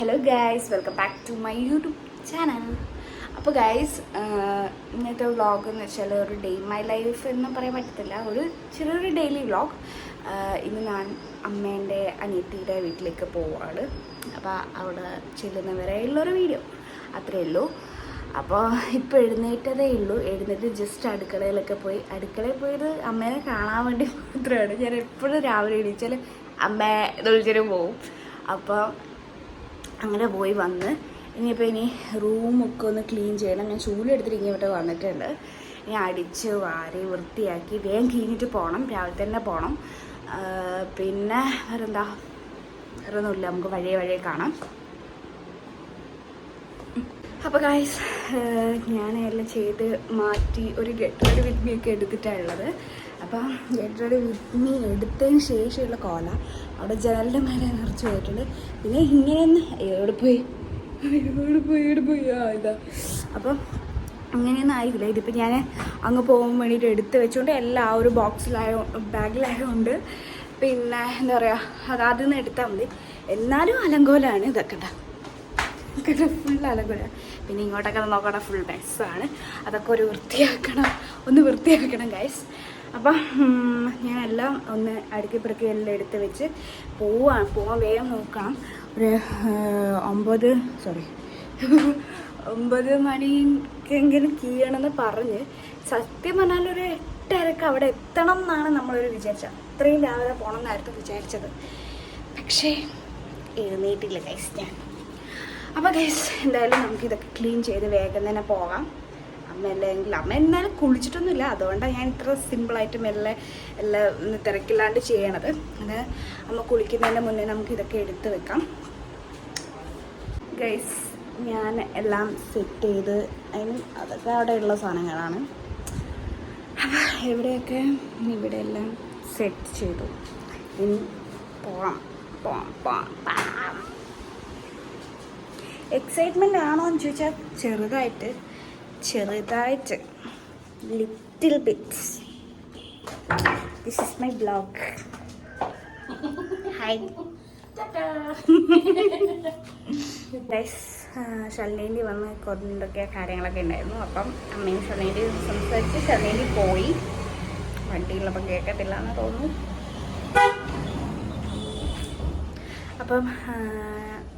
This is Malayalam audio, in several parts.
Hello guys, welcome back to my YouTube channel. അപ്പോൾ ഗൈസ്, ഇന്നത്തെ വ്ളോഗ് എന്ന് വെച്ചാൽ ഒരു ഡേ മൈ ലൈഫ് എന്ന് പറയാൻ പറ്റത്തില്ല, ഒരു ചെറിയൊരു ഡെയിലി വ്ളോഗ്. ഇന്ന് ഞാൻ അമ്മേൻ്റെ അനിയത്തിയുടെ വീട്ടിലേക്ക് പോവുകയാണ്. അപ്പോൾ അവിടെ ചെല്ലുന്നവരെയുള്ളൊരു വീഡിയോ അത്രയേ ഉള്ളൂ. അപ്പോൾ ഇപ്പോൾ എഴുന്നേറ്റതേ ഉള്ളൂ. എഴുന്നേറ്റ് ജസ്റ്റ് അടുക്കളയിലൊക്കെ പോയി. അടുക്കളയിൽ പോയത് അമ്മേനെ കാണാൻ വേണ്ടി മാത്രമാണ്. ഞാൻ എപ്പോഴും രാവിലെ എണീച്ചാൽ അമ്മയെ വിളിച്ചിട്ട് പോവും. അപ്പോൾ അങ്ങനെ പോയി വന്ന് ഇനി റൂമൊക്കെ ഒന്ന് ക്ലീൻ ചെയ്യണം. ഞാൻ ചൂലെടുത്തിട്ട് ഇങ്ങോട്ട് വന്നിട്ടുണ്ട്. ഇനി അടിച്ച് വാരി വൃത്തിയാക്കി വേഗം കഴിഞ്ഞിട്ട് പോകണം. രാവിലെ തന്നെ പോകണം. പിന്നെ വേറെന്താ, വേറൊന്നുമില്ല. നമുക്ക് വഴിയെ കാണാം. അപ്പോൾ ഗൈസ്, ഞാൻ എല്ലാം ചെയ്ത് മാറ്റി ഒരു ഗെറ്റ് റെഡി വിത്ത് മീ ഒക്കെ എടുത്തിട്ടാണുള്ളത്. അപ്പം ഗെറ്റ് റെഡി വിത്ത് മീ എടുത്തതിന് ശേഷമുള്ള കോല അവിടെ ജനലിൻ്റെ മേലെ നിറച്ച് പോയിട്ടുണ്ട്. പിന്നെ ഇങ്ങനെയൊന്ന് എവിടെ പോയി ഇതാ. അപ്പം അങ്ങനെയൊന്നും ആയില്ല. ഇതിപ്പോൾ ഞാൻ അങ്ങ് പോകാൻ വേണ്ടിയിട്ട് എടുത്ത് വെച്ചുകൊണ്ട് എല്ലാം ആ ഒരു ബാഗിലായതുകൊണ്ട് പിന്നെ എന്താ പറയുക, അതിൽ നിന്ന് എടുത്താൽ മതി. എന്നാലും അലങ്കോലാണ് ഇതൊക്കെ ഫുൾ അലങ്കോലാണ്. പിന്നെ ഇങ്ങോട്ടൊക്കെ നോക്കണ ഫുൾ മെസ്സാണ്. അതൊക്കെ ഒന്ന് വൃത്തിയാക്കണം ഗൈസ്. അപ്പം ഞാനെല്ലാം ഒന്ന് അടുക്കി പെറുക്കി എല്ലാം എടുത്ത് വെച്ച് പോവാൻ വേഗം നോക്കണം. ഒരു 9 മണിക്കെങ്കിലും കീഴണമെന്ന് പറഞ്ഞ്, സത്യം പറഞ്ഞാൽ ഒരു 8:30 അവിടെ എത്തണം എന്നാണ് നമ്മളൊരു വിചാരിച്ചത്. അത്രയും രാവിലെ പോകണം എന്നായിരുന്നു വിചാരിച്ചത്. പക്ഷേ എഴുന്നേറ്റില്ല ഗൈസ് ഞാൻ. അപ്പോൾ ഗൈസ്, എന്തായാലും നമുക്കിതൊക്കെ ക്ലീൻ ചെയ്ത് വേഗം തന്നെ പോകാം. അമ്മ എന്നാലും കുളിച്ചിട്ടൊന്നുമില്ല. അതുകൊണ്ടാണ് ഞാൻ ഇത്ര സിമ്പിളായിട്ട് എല്ലാം തിരക്കില്ലാണ്ട് ചെയ്യണത്. അത് അമ്മ കുളിക്കുന്നതിൻ്റെ മുന്നേ നമുക്കിതൊക്കെ എടുത്ത് വെക്കാം. ഗൈസ്, ഞാൻ എല്ലാം സെറ്റ് ചെയ്ത് അതൊക്കെ അവിടെയുള്ള സാധനങ്ങളാണ്. അപ്പോൾ ഇവിടെ എല്ലാം സെറ്റ് ചെയ്തു. ഇനി പോകാം. എക്സൈറ്റ്മെൻ്റ് ആണോ എന്ന് ചോദിച്ചാൽ ചെറുതായിട്ട് little bits. This is my blog. Hi guys, ശല്യേണ്ടി വന്ന് കൊണ്ടൊക്കെ കാര്യങ്ങളൊക്കെ ഉണ്ടായിരുന്നു. അപ്പം അമ്മയും ശല്യേണ്ടി സംസാരിച്ച് ശല്യേണ്ടി പോയി. വണ്ടിയുള്ളപ്പം കേൾക്കത്തില്ല എന്ന് തോന്നുന്നു. അപ്പം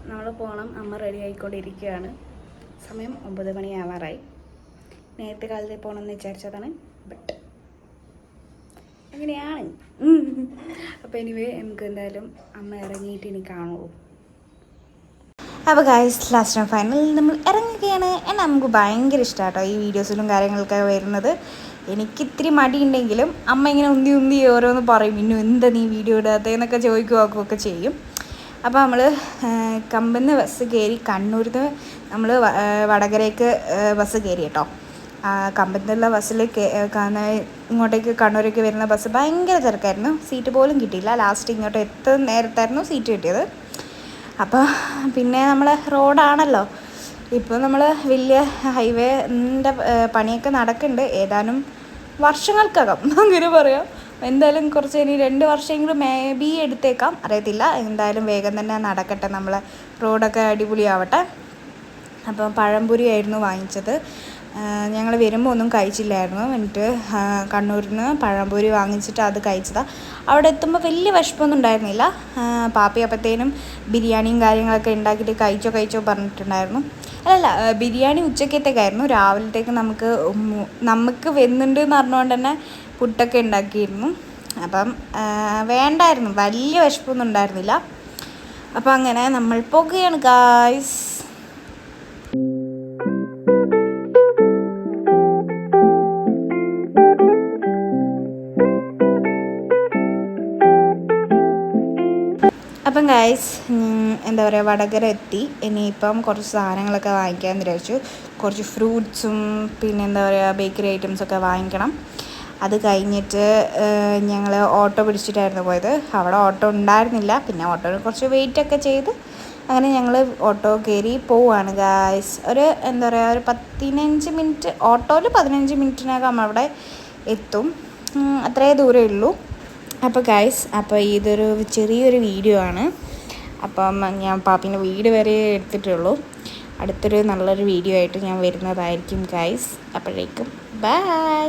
നമ്മൾ പോകണം. അമ്മ റെഡി ആയിക്കൊണ്ടിരിക്കുകയാണ്. സമയം 9 മണിയാവാറായി. നേരത്തെ കാലത്ത് പോകണമെന്ന് വിചാരിച്ചതാണ്, ബട്ട് അങ്ങനെയാണ്. അപ്പോൾ എനിവേ, നമുക്ക് എന്തായാലും അമ്മ ഇറങ്ങിയിട്ട് ഇനി കാണുള്ളൂ. അപ്പോൾ ഗൈസ്, ലാസ്റ്റ് ആൻഡ് ഫൈനൽ നമ്മൾ ഇറങ്ങുകയാണ്. എന്നാൽ നമുക്ക് ഭയങ്കര ഇഷ്ടമാട്ടോ ഈ വീഡിയോസിലും കാര്യങ്ങളൊക്കെ വരുന്നത്. എനിക്കിത്തിരി മടിയുണ്ടെങ്കിലും അമ്മ ഇങ്ങനെ ഉന്തി ഓരോന്ന് പറയും. ഇന്നും എന്താ നീ വീഡിയോ ഇടാത്തതെന്നൊക്കെ ചോദിക്കുകയൊക്കെ ചെയ്യും. അപ്പോൾ നമ്മൾ കമ്പന്ന് ബസ് കയറി. കണ്ണൂരിൽ നിന്ന് നമ്മൾ വടകരയ്ക്ക് ബസ് കയറി കേട്ടോ. കമ്പനിലുള്ള ബസ്സിൽ ഇങ്ങോട്ടേക്ക് കണ്ണൂരേക്ക് വരുന്ന ബസ് ഭയങ്കര തിരക്കായിരുന്നു. സീറ്റ് പോലും കിട്ടിയില്ല. ലാസ്റ്റ് ഇങ്ങോട്ട് എത്തുന്ന നേരത്തായിരുന്നു സീറ്റ് കിട്ടിയത്. അപ്പോൾ പിന്നെ നമ്മൾ റോഡാണല്ലോ, ഇപ്പോൾ നമ്മൾ വലിയ ഹൈവേൻ്റെ പണിയൊക്കെ നടക്കുന്നുണ്ട്. ഏതാനും വർഷങ്ങൾക്കകം അങ്ങനെ പറയാം. എന്തായാലും കുറച്ച് ഇനി 2 വർഷമെങ്കിലും മേ ബി എടുത്തേക്കാം, അറിയത്തില്ല. എന്തായാലും വേഗം തന്നെ നടക്കട്ടെ, നമ്മളെ റോഡൊക്കെ അടിപൊളിയാവട്ടെ. അപ്പോൾ പഴംപൊരി ആയിരുന്നു വാങ്ങിച്ചത്. ഞങ്ങൾ വരുമ്പോൾ ഒന്നും കഴിച്ചില്ലായിരുന്നു. എന്നിട്ട് കണ്ണൂരിൽ നിന്ന് പഴംപൊരി വാങ്ങിച്ചിട്ട് അത് കഴിച്ചതാണ്. അവിടെ എത്തുമ്പോൾ വലിയ വിശപ്പൊന്നും ഉണ്ടായിരുന്നില്ല. പാപ്പി അപ്പത്തേനും ബിരിയാണിയും കാര്യങ്ങളൊക്കെ ഉണ്ടാക്കിയിട്ട് കഴിച്ചോ പറഞ്ഞിട്ടുണ്ടായിരുന്നു. അല്ലല്ല, ബിരിയാണി ഉച്ചക്കത്തേക്കായിരുന്നു. രാവിലത്തേക്ക് നമുക്ക് വെന്നുണ്ട് എന്ന് പറഞ്ഞുകൊണ്ട് തന്നെ പുട്ടൊക്കെ ഉണ്ടാക്കിയിരുന്നു. അപ്പം വേണ്ടായിരുന്നു, വലിയ വിശപ്പൊന്നും ഉണ്ടായിരുന്നില്ല. അപ്പം അങ്ങനെ നമ്മൾ പോകുകയാണ് ഗായ്സ്. അപ്പം ഗൈസ്, എന്താ പറയുക, വടകര എത്തി. ഇനിയിപ്പം കുറച്ച് സാധനങ്ങളൊക്കെ വാങ്ങിക്കാൻ വിചാരിച്ചു. കുറച്ച് ഫ്രൂട്ട്സും പിന്നെ എന്താ പറയുക, ബേക്കറി ഐറ്റംസൊക്കെ വാങ്ങിക്കണം. അത് കഴിഞ്ഞിട്ട് ഞങ്ങൾ ഓട്ടോ പിടിച്ചിട്ടായിരുന്നു പോയത്. അവിടെ ഓട്ടോ ഉണ്ടായിരുന്നില്ല. പിന്നെ ഓട്ടോയിൽ കുറച്ച് വെയിറ്റൊക്കെ ചെയ്ത് അങ്ങനെ ഞങ്ങൾ ഓട്ടോ കയറി പോവുകയാണ് ഗായ്സ്. എന്താ പറയുക, ഒരു 15 മിനിറ്റ്, ഓട്ടോയിൽ 15 മിനിറ്റിനകം അവിടെ എത്തും. അത്രേ ദൂരമേ ഉള്ളൂ. അപ്പോൾ ഗൈസ്, അപ്പോൾ ഇതൊരു ചെറിയൊരു വീഡിയോ ആണ്. അപ്പം ഞാൻ പാപ്പീൻ്റെ വീട് വരെ എടുത്തിട്ടുള്ളൂ. അടുത്തൊരു നല്ലൊരു വീഡിയോ ആയിട്ട് ഞാൻ വരുന്നതായിരിക്കും ഗൈസ്. അപ്പോഴേക്കും ബൈ.